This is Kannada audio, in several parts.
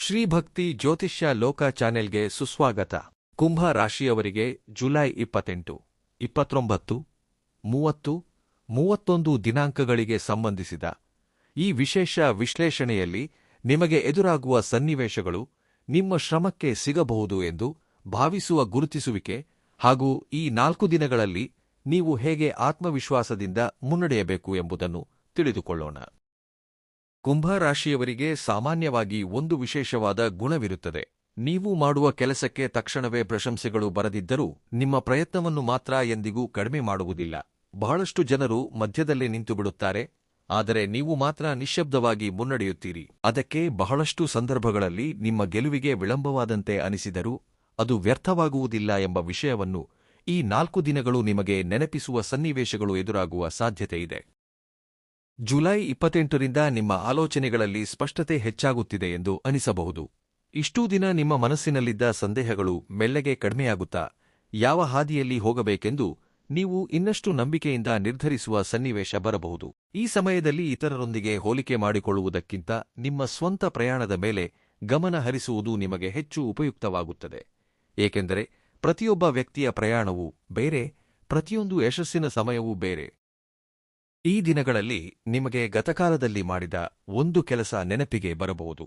ಶ್ರೀಭಕ್ತಿ ಜ್ಯೋತಿಷ್ಯ ಲೋಕ ಚಾನೆಲ್ಗೆ ಸುಸ್ವಾಗತ. ಕುಂಭ ರಾಶಿಯವರಿಗೆ ಜುಲೈ 28, 29, 30, 31 ದಿನಾಂಕಗಳಿಗೆ ಸಂಬಂಧಿಸಿದ ಈ ವಿಶೇಷ ವಿಶ್ಲೇಷಣೆಯಲ್ಲಿ ನಿಮಗೆ ಎದುರಾಗುವ ಸನ್ನಿವೇಶಗಳು ನಿಮ್ಮ ಶ್ರಮಕ್ಕೆ ಸಿಗಬಹುದು ಎಂದು ಭಾವಿಸುವ ಗುರುತಿಸುವಿಕೆ ಹಾಗೂ ಈ 4 ದಿನಗಳಲ್ಲಿ ನೀವು ಹೇಗೆ ಆತ್ಮವಿಶ್ವಾಸದಿಂದ ಮುನ್ನಡೆಯಬೇಕು ಎಂಬುದನ್ನು ತಿಳಿದುಕೊಳ್ಳೋಣ. ಕುಂಭ ರಾಶಿಯವರಿಗೆ ಸಾಮಾನ್ಯವಾಗಿ ಒಂದು ವಿಶೇಷವಾದ ಗುಣವಿರುತ್ತದೆ. ನೀವು ಮಾಡುವ ಕೆಲಸಕ್ಕೆ ತಕ್ಷಣವೇ ಪ್ರಶಂಸೆಗಳು ಬರದಿದ್ದರೂ ನಿಮ್ಮ ಪ್ರಯತ್ನವನ್ನು ಮಾತ್ರ ಎಂದಿಗೂ ಕಡಿಮೆ ಮಾಡುವುದಿಲ್ಲ. ಬಹಳಷ್ಟು ಜನರು ಮಧ್ಯದಲ್ಲೇ ನಿಂತುಬಿಡುತ್ತಾರೆ, ಆದರೆ ನೀವು ಮಾತ್ರ ನಿಶ್ಶಬ್ದವಾಗಿ ಮುನ್ನಡೆಯುತ್ತೀರಿ. ಅದಕ್ಕೆ ಬಹಳಷ್ಟು ಸಂದರ್ಭಗಳಲ್ಲಿ ನಿಮ್ಮ ಗೆಲುವಿಗೆ ವಿಳಂಬವಾದಂತೆ ಅನಿಸಿದರೂ ಅದು ವ್ಯರ್ಥವಾಗುವುದಿಲ್ಲ ಎಂಬ ವಿಷಯವನ್ನು ಈ 4 ದಿನಗಳು ನಿಮಗೆ ನೆನಪಿಸುವ ಸನ್ನಿವೇಶಗಳು ಎದುರಾಗುವ ಸಾಧ್ಯತೆಯಿದೆ. ಜುಲೈ 28ರಿಂದ ನಿಮ್ಮ ಆಲೋಚನೆಗಳಲ್ಲಿ ಸ್ಪಷ್ಟತೆ ಹೆಚ್ಚಾಗುತ್ತಿದೆ ಎಂದು ಅನಿಸಬಹುದು. ಇಷ್ಟೂ ದಿನ ನಿಮ್ಮ ಮನಸ್ಸಿನಲ್ಲಿದ್ದ ಸಂದೇಹಗಳು ಮೆಲ್ಲಗೆ ಕಡಿಮೆಯಾಗುತ್ತಾ ಯಾವ ಹಾದಿಯಲ್ಲಿ ಹೋಗಬೇಕೆಂದು ನೀವು ಇನ್ನಷ್ಟು ನಂಬಿಕೆಯಿಂದ ನಿರ್ಧರಿಸುವ ಸನ್ನಿವೇಶ ಬರಬಹುದು. ಈ ಸಮಯದಲ್ಲಿ ಇತರರೊಂದಿಗೆ ಹೋಲಿಕೆ ಮಾಡಿಕೊಳ್ಳುವುದಕ್ಕಿಂತ ನಿಮ್ಮ ಸ್ವಂತ ಪ್ರಯಾಣದ ಮೇಲೆ ಗಮನ ಹರಿಸುವುದು ನಿಮಗೆ ಹೆಚ್ಚು ಉಪಯುಕ್ತವಾಗುತ್ತದೆ. ಏಕೆಂದರೆ ಪ್ರತಿಯೊಬ್ಬ ವ್ಯಕ್ತಿಯ ಪ್ರಯಾಣವೂ ಬೇರೆ, ಪ್ರತಿಯೊಂದು ಯಶಸ್ಸಿನ ಸಮಯವೂ ಬೇರೆ. ಈ ದಿನಗಳಲ್ಲಿ ನಿಮಗೆ ಗತಕಾಲದಲ್ಲಿ ಮಾಡಿದ ಒಂದು ಕೆಲಸ ನೆನಪಿಗೆ ಬರಬಹುದು.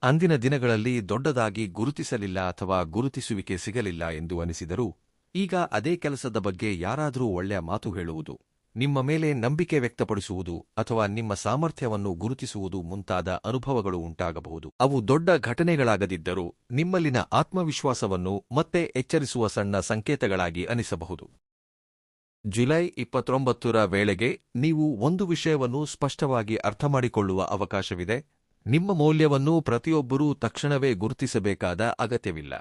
ಅಂದಿನ ದಿನಗಳಲ್ಲಿ ದೊಡ್ಡದಾಗಿ ಗುರುತಿಸಲಿಲ್ಲ ಅಥವಾ ಗುರುತಿಸುವಿಕೆ ಸಿಗಲಿಲ್ಲ ಎಂದು ಅನಿಸಿದರೂ ಈಗ ಅದೇ ಕೆಲಸದ ಬಗ್ಗೆ ಯಾರಾದರೂ ಒಳ್ಳೆಯ ಮಾತು ಹೇಳುವುದು, ನಿಮ್ಮ ಮೇಲೆ ನಂಬಿಕೆ ವ್ಯಕ್ತಪಡಿಸುವುದು ಅಥವಾ ನಿಮ್ಮ ಸಾಮರ್ಥ್ಯವನ್ನು ಗುರುತಿಸುವುದು ಮುಂತಾದ ಅನುಭವಗಳು ಉಂಟಾಗಬಹುದು. ಅವು ದೊಡ್ಡ ಘಟನೆಗಳಾಗದಿದ್ದರೂ ನಿಮ್ಮಲ್ಲಿನ ಆತ್ಮವಿಶ್ವಾಸವನ್ನು ಮತ್ತೆ ಎಚ್ಚರಿಸುವ ಸಣ್ಣ ಸಂಕೇತಗಳಾಗಿ ಅನಿಸಬಹುದು. ಜುಲೈ 29ರ ವೇಳೆಗೆ ನೀವು ಒಂದು ವಿಷಯವನ್ನು ಸ್ಪಷ್ಟವಾಗಿ ಅರ್ಥಮಾಡಿಕೊಳ್ಳುವ ಅವಕಾಶವಿದೆ. ನಿಮ್ಮ ಮೌಲ್ಯವನ್ನು ಪ್ರತಿಯೊಬ್ಬರೂ ತಕ್ಷಣವೇ ಗುರುತಿಸಬೇಕಾದ ಅಗತ್ಯವಿಲ್ಲ.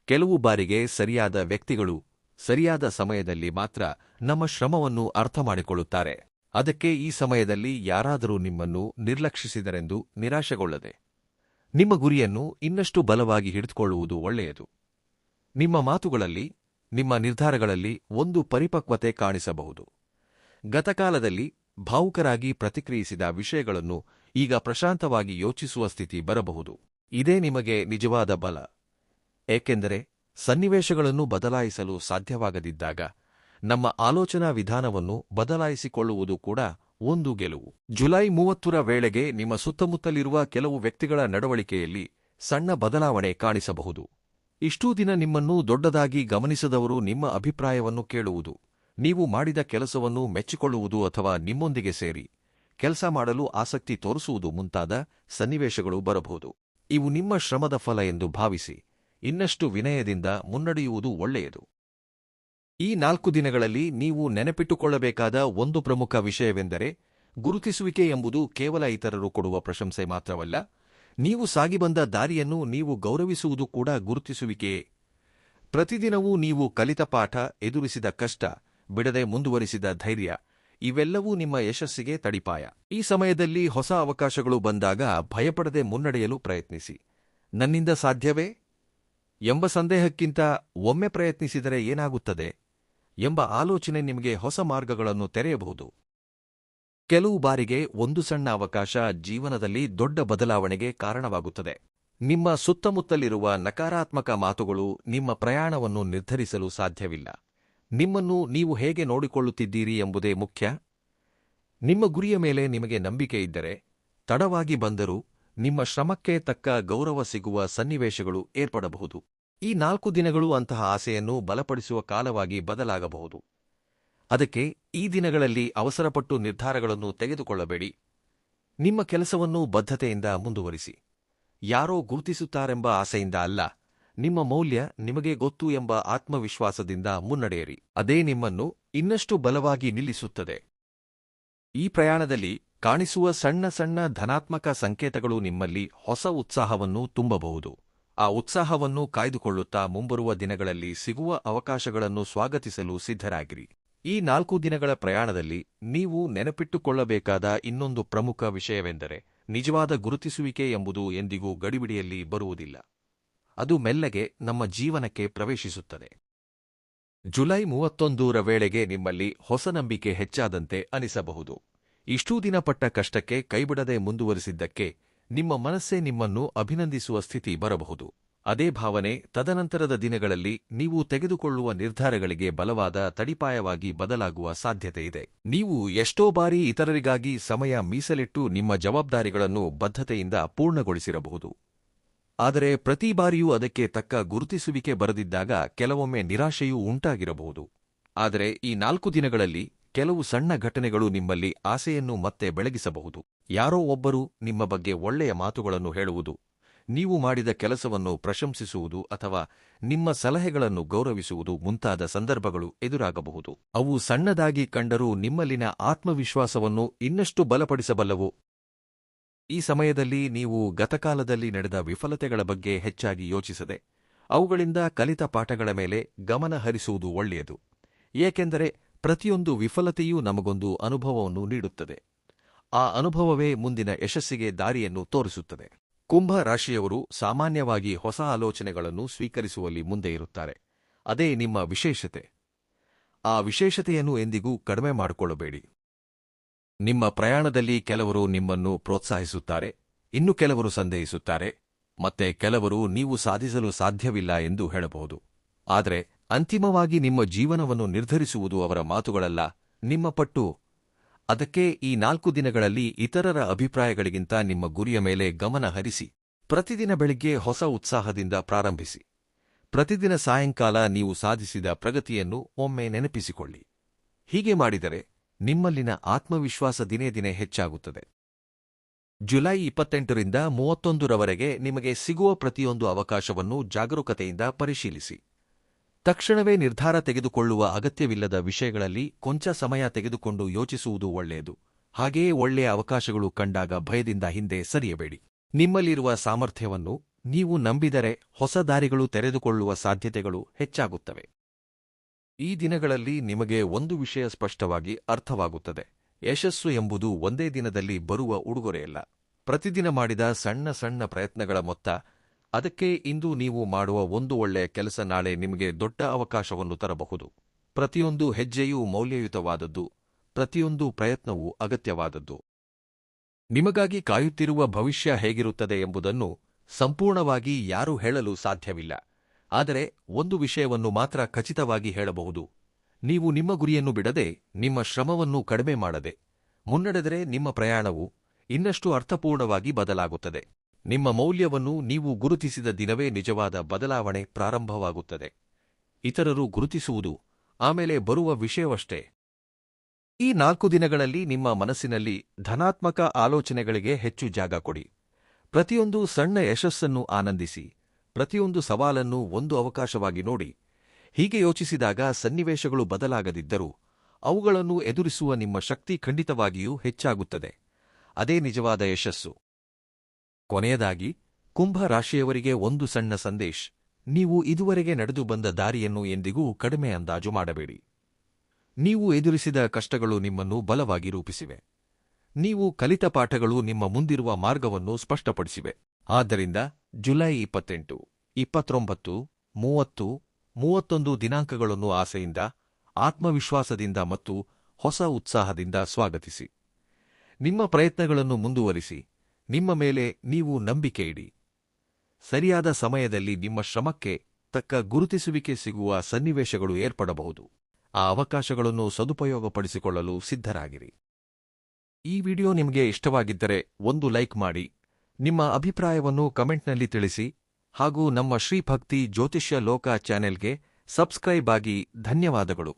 ಕೆಲವು ಬಾರಿಗೆ ಸರಿಯಾದ ವ್ಯಕ್ತಿಗಳು ಸರಿಯಾದ ಸಮಯದಲ್ಲಿ ಮಾತ್ರ ನಮ್ಮ ಶ್ರಮವನ್ನು ಅರ್ಥಮಾಡಿಕೊಳ್ಳುತ್ತಾರೆ. ಅದಕ್ಕೆ ಈ ಸಮಯದಲ್ಲಿ ಯಾರಾದರೂ ನಿಮ್ಮನ್ನು ನಿರ್ಲಕ್ಷಿಸಿದರೆಂದು ನಿರಾಶೆಗೊಳ್ಳದೆ ನಿಮ್ಮ ಗುರಿಯನ್ನು ಇನ್ನಷ್ಟು ಬಲವಾಗಿ ಹಿಡಿದುಕೊಳ್ಳುವುದು ಒಳ್ಳೆಯದು. ನಿಮ್ಮ ಮಾತುಗಳಲ್ಲಿ, ನಿಮ್ಮ ನಿರ್ಧಾರಗಳಲ್ಲಿ ಒಂದು ಪರಿಪಕ್ವತೆ ಕಾಣಿಸಬಹುದು. ಗತಕಾಲದಲ್ಲಿ ಭಾವುಕರಾಗಿ ಪ್ರತಿಕ್ರಿಯಿಸಿದ ವಿಷಯಗಳನ್ನು ಈಗ ಪ್ರಶಾಂತವಾಗಿ ಯೋಚಿಸುವ ಸ್ಥಿತಿ ಬರಬಹುದು. ಇದೇ ನಿಮಗೆ ನಿಜವಾದ ಬಲ. ಏಕೆಂದರೆ ಸನ್ನಿವೇಶಗಳನ್ನು ಬದಲಾಯಿಸಲು ಸಾಧ್ಯವಾಗದಿದ್ದಾಗ ನಮ್ಮ ಆಲೋಚನಾ ವಿಧಾನವನ್ನು ಬದಲಾಯಿಸಿಕೊಳ್ಳುವುದು ಕೂಡ ಒಂದು ಗೆಲುವು. ಜುಲೈ 30ರ ವೇಳೆಗೆ ನಿಮ್ಮ ಸುತ್ತಮುತ್ತಲಿರುವ ಕೆಲವು ವ್ಯಕ್ತಿಗಳ ನಡವಳಿಕೆಯಲ್ಲಿ ಸಣ್ಣ ಬದಲಾವಣೆ ಕಾಣಿಸಬಹುದು. ಇಷ್ಟೂ ದಿನ ನಿಮ್ಮನ್ನು ದೊಡ್ಡದಾಗಿ ಗಮನಿಸದವರು ನಿಮ್ಮ ಅಭಿಪ್ರಾಯವನ್ನು ಕೇಳುವುದು, ನೀವು ಮಾಡಿದ ಕೆಲಸವನ್ನು ಮೆಚ್ಚಿಕೊಳ್ಳುವುದು ಅಥವಾ ನಿಮ್ಮೊಂದಿಗೆ ಸೇರಿ ಕೆಲಸ ಮಾಡಲು ಆಸಕ್ತಿ ತೋರಿಸುವುದು ಮುಂತಾದ ಸನ್ನಿವೇಶಗಳು ಬರಬಹುದು. ಇವು ನಿಮ್ಮ ಶ್ರಮದ ಫಲ ಎಂದು ಭಾವಿಸಿ ಇನ್ನಷ್ಟು ವಿನಯದಿಂದ ಮುನ್ನಡೆಯುವುದು ಒಳ್ಳೆಯದು. ಈ 4 ದಿನಗಳಲ್ಲಿ ನೀವು ನೆನಪಿಟ್ಟುಕೊಳ್ಳಬೇಕಾದ ಒಂದು ಪ್ರಮುಖ ವಿಷಯವೆಂದರೆ, ಗುರುತಿಸುವಿಕೆ ಎಂಬುದು ಕೇವಲ ಇತರರು ಕೊಡುವ ಪ್ರಶಂಸೆ ಮಾತ್ರವಲ್ಲ, ನೀವು ಸಾಗಿಬಂದ ದಾರಿಯನ್ನು ನೀವು ಗೌರವಿಸುವುದು ಕೂಡ ಗುರುತಿಸುವಿಕೆಯೇ. ಪ್ರತಿದಿನವೂ ನೀವು ಕಲಿತ ಪಾಠ, ಎದುರಿಸಿದ ಕಷ್ಟ, ಬಿಡದೆ ಮುಂದುವರಿಸಿದ ಧೈರ್ಯ, ಇವೆಲ್ಲವೂ ನಿಮ್ಮ ಯಶಸ್ಸಿಗೆ ತಡಿಪಾಯ. ಈ ಸಮಯದಲ್ಲಿ ಹೊಸ ಅವಕಾಶಗಳು ಬಂದಾಗ ಭಯಪಡದೆ ಮುನ್ನಡೆಯಲು ಪ್ರಯತ್ನಿಸಿ. ನನ್ನಿಂದ ಸಾಧ್ಯವೇ ಎಂಬ ಸಂದೇಹಕ್ಕಿಂತ ಒಮ್ಮೆ ಪ್ರಯತ್ನಿಸಿದರೆ ಏನಾಗುತ್ತದೆ ಎಂಬ ಆಲೋಚನೆ ನಿಮಗೆ ಹೊಸ ಮಾರ್ಗಗಳನ್ನು ತೆರೆಯಬಹುದು. ಕೆಲವು ಬಾರಿಗೆ ಒಂದು ಸಣ್ಣ ಅವಕಾಶ ಜೀವನದಲ್ಲಿ ದೊಡ್ಡ ಬದಲಾವಣೆಗೆ ಕಾರಣವಾಗುತ್ತದೆ. ನಿಮ್ಮ ಸುತ್ತಮುತ್ತಲಿರುವ ನಕಾರಾತ್ಮಕ ಮಾತುಗಳು ನಿಮ್ಮ ಪ್ರಯಾಣವನ್ನು ನಿರ್ಧರಿಸಲು ಸಾಧ್ಯವಿಲ್ಲ. ನಿಮ್ಮನ್ನು ನೀವು ಹೇಗೆ ನೋಡಿಕೊಳ್ಳುತ್ತಿದ್ದೀರಿ ಎಂಬುದೇ ಮುಖ್ಯ. ನಿಮ್ಮ ಗುರಿಯ ಮೇಲೆ ನಿಮಗೆ ನಂಬಿಕೆ ಇದ್ದರೆ ತಡವಾಗಿ ಬಂದರೂ ನಿಮ್ಮ ಶ್ರಮಕ್ಕೆ ತಕ್ಕ ಗೌರವ ಸಿಗುವ ಸನ್ನಿವೇಶಗಳು ಏರ್ಪಡಬಹುದು. ಈ 4 ದಿನಗಳು ಅಂತಹ ಆಸೆಯನ್ನು ಬಲಪಡಿಸುವ ಕಾಲವಾಗಿ ಬದಲಾಗಬಹುದು. ಅದಕ್ಕೆ ಈ ದಿನಗಳಲ್ಲಿ ಅವಸರಪಟ್ಟು ನಿರ್ಧಾರಗಳನ್ನು ತೆಗೆದುಕೊಳ್ಳಬೇಡಿ. ನಿಮ್ಮ ಕೆಲಸವನ್ನು ಬದ್ಧತೆಯಿಂದ ಮುಂದುವರಿಸಿ. ಯಾರೋ ಗುರುತಿಸುತ್ತಾರೆಂಬ ಆಸೆಯಿಂದ ಅಲ್ಲ, ನಿಮ್ಮ ಮೌಲ್ಯ ನಿಮಗೆ ಗೊತ್ತು ಎಂಬ ಆತ್ಮವಿಶ್ವಾಸದಿಂದ ಮುನ್ನಡೆಯಿರಿ. ಅದೇ ನಿಮ್ಮನ್ನು ಇನ್ನಷ್ಟು ಬಲವಾಗಿ ನಿಲ್ಲಿಸುತ್ತದೆ. ಈ ಪ್ರಯಾಣದಲ್ಲಿ ಕಾಣಿಸುವ ಸಣ್ಣ ಸಣ್ಣ ಧನಾತ್ಮಕ ಸಂಕೇತಗಳು ನಿಮ್ಮಲ್ಲಿ ಹೊಸ ಉತ್ಸಾಹವನ್ನು ತುಂಬಬಹುದು. ಆ ಉತ್ಸಾಹವನ್ನು ಕಾಯ್ದುಕೊಳ್ಳುತ್ತಾ ಮುಂಬರುವ ದಿನಗಳಲ್ಲಿ ಸಿಗುವ ಅವಕಾಶಗಳನ್ನು ಸ್ವಾಗತಿಸಲು ಸಿದ್ಧರಾಗಿರಿ. ಈ 4 ದಿನಗಳ ಪ್ರಯಾಣದಲ್ಲಿ ನೀವು ನೆನಪಿಟ್ಟುಕೊಳ್ಳಬೇಕಾದ ಇನ್ನೊಂದು ಪ್ರಮುಖ ವಿಷಯವೆಂದರೆ, ನಿಜವಾದ ಗುರುತಿಸುವಿಕೆ ಎಂಬುದು ಎಂದಿಗೂ ಗಡಿಬಿಡಿಯಲ್ಲಿ ಬರುವುದಿಲ್ಲ. ಅದು ಮೆಲ್ಲಗೆ ನಮ್ಮ ಜೀವನಕ್ಕೆ ಪ್ರವೇಶಿಸುತ್ತದೆ. ಜುಲೈ 31ರ ವೇಳೆಗೆ ನಿಮ್ಮಲ್ಲಿ ಹೊಸ ನಂಬಿಕೆ ಹೆಚ್ಚಾದಂತೆ ಅನಿಸಬಹುದು. ಇಷ್ಟೂ ದಿನ ಪಟ್ಟ ಕಷ್ಟಕ್ಕೆ ಕೈಬಿಡದೆ ಮುಂದುವರಿಸಿದ್ದಕ್ಕೆ ನಿಮ್ಮ ಮನಸ್ಸೇ ನಿಮ್ಮನ್ನು ಅಭಿನಂದಿಸುವ ಸ್ಥಿತಿ ಬರಬಹುದು. ಅದೇ ಭಾವನೆ ತದನಂತರದ ದಿನಗಳಲ್ಲಿ ನೀವು ತೆಗೆದುಕೊಳ್ಳುವ ನಿರ್ಧಾರಗಳಿಗೆ ಬಲವಾದ ತಡಿಪಾಯವಾಗಿ ಬದಲಾಗುವ ಸಾಧ್ಯತೆಯಿದೆ. ನೀವು ಎಷ್ಟೋ ಬಾರಿ ಇತರರಿಗಾಗಿ ಸಮಯ ಮೀಸಲಿಟ್ಟು ನಿಮ್ಮ ಜವಾಬ್ದಾರಿಗಳನ್ನು ಬದ್ಧತೆಯಿಂದ ಪೂರ್ಣಗೊಳಿಸಿರಬಹುದು. ಆದರೆ ಪ್ರತಿ ಬಾರಿಯೂ ಅದಕ್ಕೆ ತಕ್ಕ ಗುರುತಿಸುವಿಕೆ ಬರದಿದ್ದಾಗ ಕೆಲವೊಮ್ಮೆ ನಿರಾಶೆಯೂ ಉಂಟಾಗಿರಬಹುದು. ಆದರೆ ಈ 4 ದಿನಗಳಲ್ಲಿ ಕೆಲವು ಸಣ್ಣ ಘಟನೆಗಳು ನಿಮ್ಮಲ್ಲಿ ಆಸೆಯನ್ನು ಮತ್ತೆ ಬೆಳಗಿಸಬಹುದು. ಯಾರೋ ಒಬ್ಬರು ನಿಮ್ಮ ಬಗ್ಗೆ ಒಳ್ಳೆಯ ಮಾತುಗಳನ್ನು ಹೇಳುವುದು, ನೀವು ಮಾಡಿದ ಕೆಲಸವನ್ನು ಪ್ರಶಂಸಿಸುವುದು ಅಥವಾ ನಿಮ್ಮ ಸಲಹೆಗಳನ್ನು ಗೌರವಿಸುವುದು ಮುಂತಾದ ಸಂದರ್ಭಗಳು ಎದುರಾಗಬಹುದು. ಅವು ಸಣ್ಣದಾಗಿ ಕಂಡರೂ ನಿಮ್ಮಲ್ಲಿನ ಆತ್ಮವಿಶ್ವಾಸವನ್ನು ಇನ್ನಷ್ಟು ಬಲಪಡಿಸಬಲ್ಲವು. ಈ ಸಮಯದಲ್ಲಿ ನೀವು ಗತಕಾಲದಲ್ಲಿ ನಡೆದ ವಿಫಲತೆಗಳ ಬಗ್ಗೆ ಹೆಚ್ಚಾಗಿ ಯೋಚಿಸದೆ ಅವುಗಳಿಂದ ಕಲಿತ ಪಾಠಗಳ ಮೇಲೆ ಗಮನ ಹರಿಸುವುದು ಒಳ್ಳೆಯದು. ಏಕೆಂದರೆ ಪ್ರತಿಯೊಂದು ವಿಫಲತೆಯೂ ನಮಗೊಂದು ಅನುಭವವನ್ನು ನೀಡುತ್ತದೆ. ಆ ಅನುಭವವೇ ಮುಂದಿನ ಯಶಸ್ಸಿಗೆ ದಾರಿಯನ್ನು ತೋರಿಸುತ್ತದೆ. ಕುಂಭ ರಾಶಿಯವರು ಸಾಮಾನ್ಯವಾಗಿ ಹೊಸ ಆಲೋಚನೆಗಳನ್ನು ಸ್ವೀಕರಿಸುವಲ್ಲಿ ಮುಂದೆ ಇರುತ್ತಾರೆ. ಅದೇ ನಿಮ್ಮ ವಿಶೇಷತೆ. ಆ ವಿಶೇಷತೆಯನ್ನು ಎಂದಿಗೂ ಕಡಿಮೆ ಮಾಡಿಕೊಳ್ಳಬೇಡಿ. ನಿಮ್ಮ ಪ್ರಯಾಣದಲ್ಲಿ ಕೆಲವರು ನಿಮ್ಮನ್ನು ಪ್ರೋತ್ಸಾಹಿಸುತ್ತಾರೆ, ಇನ್ನು ಕೆಲವರು ಸಂದೇಹಿಸುತ್ತಾರೆ, ಮತ್ತೆ ಕೆಲವರು ನೀವು ಸಾಧಿಸಲು ಸಾಧ್ಯವಿಲ್ಲ ಎಂದು ಹೇಳಬಹುದು. ಆದರೆ ಅಂತಿಮವಾಗಿ ನಿಮ್ಮ ಜೀವನವನ್ನು ನಿರ್ಧರಿಸುವುದು ಅವರ ಮಾತುಗಳಲ್ಲ, ನಿಮ್ಮ ಪಟ್ಟು. ಅದಕ್ಕೆ ಈ 4 ದಿನಗಳಲ್ಲಿ ಇತರರ ಅಭಿಪ್ರಾಯಗಳಿಗಿಂತ ನಿಮ್ಮ ಗುರಿಯ ಮೇಲೆ ಗಮನ ಹರಿಸಿ. ಪ್ರತಿದಿನ ಬೆಳಿಗ್ಗೆ ಹೊಸ ಉತ್ಸಾಹದಿಂದ ಪ್ರಾರಂಭಿಸಿ. ಪ್ರತಿದಿನ ಸಾಯಂಕಾಲ ನೀವು ಸಾಧಿಸಿದ ಪ್ರಗತಿಯನ್ನು ಒಮ್ಮೆ ನೆನಪಿಸಿಕೊಳ್ಳಿ. ಹೀಗೆ ಮಾಡಿದರೆ ನಿಮ್ಮಲ್ಲಿನ ಆತ್ಮವಿಶ್ವಾಸ ದಿನೇ ದಿನೇ ಹೆಚ್ಚಾಗುತ್ತದೆ. ಜುಲೈ 28ರಿಂದ 31ರವರೆಗೆ ನಿಮಗೆ ಸಿಗುವ ಪ್ರತಿಯೊಂದು ಅವಕಾಶವನ್ನು ಜಾಗರೂಕತೆಯಿಂದ ಪರಿಶೀಲಿಸಿ. ತಕ್ಷಣವೇ ನಿರ್ಧಾರ ತೆಗೆದುಕೊಳ್ಳುವ ಅಗತ್ಯವಿಲ್ಲದ ವಿಷಯಗಳಲ್ಲಿ ಕೊಂಚ ಸಮಯ ತೆಗೆದುಕೊಂಡು ಯೋಚಿಸುವುದು ಒಳ್ಳೆಯದು. ಹಾಗೆಯೇ ಒಳ್ಳೆಯ ಅವಕಾಶಗಳು ಕಂಡಾಗ ಭಯದಿಂದ ಹಿಂದೆ ಸರಿಯಬೇಡಿ. ನಿಮ್ಮಲ್ಲಿರುವ ಸಾಮರ್ಥ್ಯವನ್ನು ನೀವು ನಂಬಿದರೆ ಹೊಸ ದಾರಿಗಳು ತೆರೆದುಕೊಳ್ಳುವ ಸಾಧ್ಯತೆಗಳು ಹೆಚ್ಚಾಗುತ್ತವೆ. ಈ ದಿನಗಳಲ್ಲಿ ನಿಮಗೆ ಒಂದು ವಿಷಯ ಸ್ಪಷ್ಟವಾಗಿ ಅರ್ಥವಾಗುತ್ತದೆ. ಯಶಸ್ಸು ಎಂಬುದು ಒಂದೇ ದಿನದಲ್ಲಿ ಬರುವ ಉಡುಗೊರೆಯಲ್ಲ. ಪ್ರತಿದಿನ ಮಾಡಿದ ಸಣ್ಣ ಸಣ್ಣ ಪ್ರಯತ್ನಗಳ ಮೊತ್ತ. ಅದಕ್ಕೆ ಇಂದು ನೀವು ಮಾಡುವ ಒಂದು ಒಳ್ಳೆಯ ಕೆಲಸ ನಾಳೆ ನಿಮಗೆ ದೊಡ್ಡ ಅವಕಾಶವನ್ನು ತರಬಹುದು. ಪ್ರತಿಯೊಂದು ಹೆಜ್ಜೆಯೂ ಮೌಲ್ಯಯುತವಾದದ್ದು, ಪ್ರತಿಯೊಂದು ಪ್ರಯತ್ನವೂ ಅಗತ್ಯವಾದದ್ದು. ನಿಮಗಾಗಿ ಕಾಯುತ್ತಿರುವ ಭವಿಷ್ಯ ಹೇಗಿರುತ್ತದೆ ಎಂಬುದನ್ನು ಸಂಪೂರ್ಣವಾಗಿ ಯಾರೂ ಹೇಳಲು ಸಾಧ್ಯವಿಲ್ಲ. ಆದರೆ ಒಂದು ವಿಷಯವನ್ನು ಮಾತ್ರ ಖಚಿತವಾಗಿ ಹೇಳಬಹುದು: ನೀವು ನಿಮ್ಮ ಗುರಿಯನ್ನು ಬಿಡದೆ, ನಿಮ್ಮ ಶ್ರಮವನ್ನು ಕಡಿಮೆ ಮಾಡದೆ ಮುನ್ನಡೆದರೆ ನಿಮ್ಮ ಪ್ರಯಾಣವು ಇನ್ನಷ್ಟು ಅರ್ಥಪೂರ್ಣವಾಗಿ ಬದಲಾಗುತ್ತದೆ. ನಿಮ್ಮ ಮೌಲ್ಯವನ್ನು ನೀವು ಗುರುತಿಸಿದ ದಿನವೇ ನಿಜವಾದ ಬದಲಾವಣೆ ಪ್ರಾರಂಭವಾಗುತ್ತದೆ. ಇತರರು ಗುರುತಿಸುವುದು ಆಮೇಲೆ ಬರುವ ವಿಷಯವಷ್ಟೇ. ಈ 4 ದಿನಗಳಲ್ಲಿ ನಿಮ್ಮ ಮನಸ್ಸಿನಲ್ಲಿ ಧನಾತ್ಮಕ ಆಲೋಚನೆಗಳಿಗೆ ಹೆಚ್ಚು ಜಾಗ ಕೊಡಿ. ಪ್ರತಿಯೊಂದು ಸಣ್ಣ ಯಶಸ್ಸನ್ನು ಆನಂದಿಸಿ. ಪ್ರತಿಯೊಂದು ಸವಾಲನ್ನು ಒಂದು ಅವಕಾಶವಾಗಿ ನೋಡಿ. ಹೀಗೆ ಯೋಚಿಸಿದಾಗ ಸನ್ನಿವೇಶಗಳು ಬದಲಾಗದಿದ್ದರೂ ಅವುಗಳನ್ನು ಎದುರಿಸುವ ನಿಮ್ಮ ಶಕ್ತಿ ಖಂಡಿತವಾಗಿಯೂ ಹೆಚ್ಚಾಗುತ್ತದೆ. ಅದೇ ನಿಜವಾದ ಯಶಸ್ಸು. ಕೊನೆಯದಾಗಿ ಕುಂಭ ರಾಶಿಯವರಿಗೆ ಒಂದು ಸಣ್ಣ ಸಂದೇಶ: ನೀವು ಇದುವರೆಗೆ ನಡೆದು ಬಂದ ದಾರಿಯನ್ನು ಎಂದಿಗೂ ಕಡಿಮೆ ಅಂದಾಜು ಮಾಡಬೇಡಿ. ನೀವು ಎದುರಿಸಿದ ಕಷ್ಟಗಳು ನಿಮ್ಮನ್ನು ಬಲವಾಗಿ ರೂಪಿಸಿವೆ. ನೀವು ಕಲಿತ ಪಾಠಗಳು ನಿಮ್ಮ ಮುಂದಿರುವ ಮಾರ್ಗವನ್ನು ಸ್ಪಷ್ಟಪಡಿಸಿವೆ. ಆದ್ದರಿಂದ ಜುಲೈ 28, 29, 30, 31 ದಿನಾಂಕಗಳನ್ನು ಆಸೆಯಿಂದ, ಆತ್ಮವಿಶ್ವಾಸದಿಂದ ಮತ್ತು ಹೊಸ ಉತ್ಸಾಹದಿಂದ ಸ್ವಾಗತಿಸಿ. ನಿಮ್ಮ ಪ್ರಯತ್ನಗಳನ್ನು ಮುಂದುವರಿಸಿ. ನಿಮ್ಮ ಮೇಲೆ ನೀವು ನಂಬಿಕೆ ಇಡಿ. ಸರಿಯಾದ ಸಮಯದಲ್ಲಿ ನಿಮ್ಮ ಶ್ರಮಕ್ಕೆ ತಕ್ಕ ಗುರುತಿಸುವಿಕೆ ಸಿಗುವ ಸನ್ನಿವೇಶಗಳು ಏರ್ಪಡಬಹುದು. ಆ ಅವಕಾಶಗಳನ್ನು ಸದುಪಯೋಗಪಡಿಸಿಕೊಳ್ಳಲು ಸಿದ್ಧರಾಗಿರಿ. ಈ ವಿಡಿಯೋ ನಿಮಗೆ ಇಷ್ಟವಾಗಿದ್ದರೆ ಒಂದು ಲೈಕ್ ಮಾಡಿ, ನಿಮ್ಮ ಅಭಿಪ್ರಾಯವನ್ನು ಕಮೆಂಟ್ನಲ್ಲಿ ತಿಳಿಸಿ ಹಾಗೂ ನಮ್ಮ ಶ್ರೀ ಭಕ್ತಿ ಜ್ಯೋತಿಷ್ಯ ಲೋಕ ಚಾನೆಲ್ಗೆ ಸಬ್ಸ್ಕ್ರೈಬ್ ಆಗಿ. ಧನ್ಯವಾದಗಳು.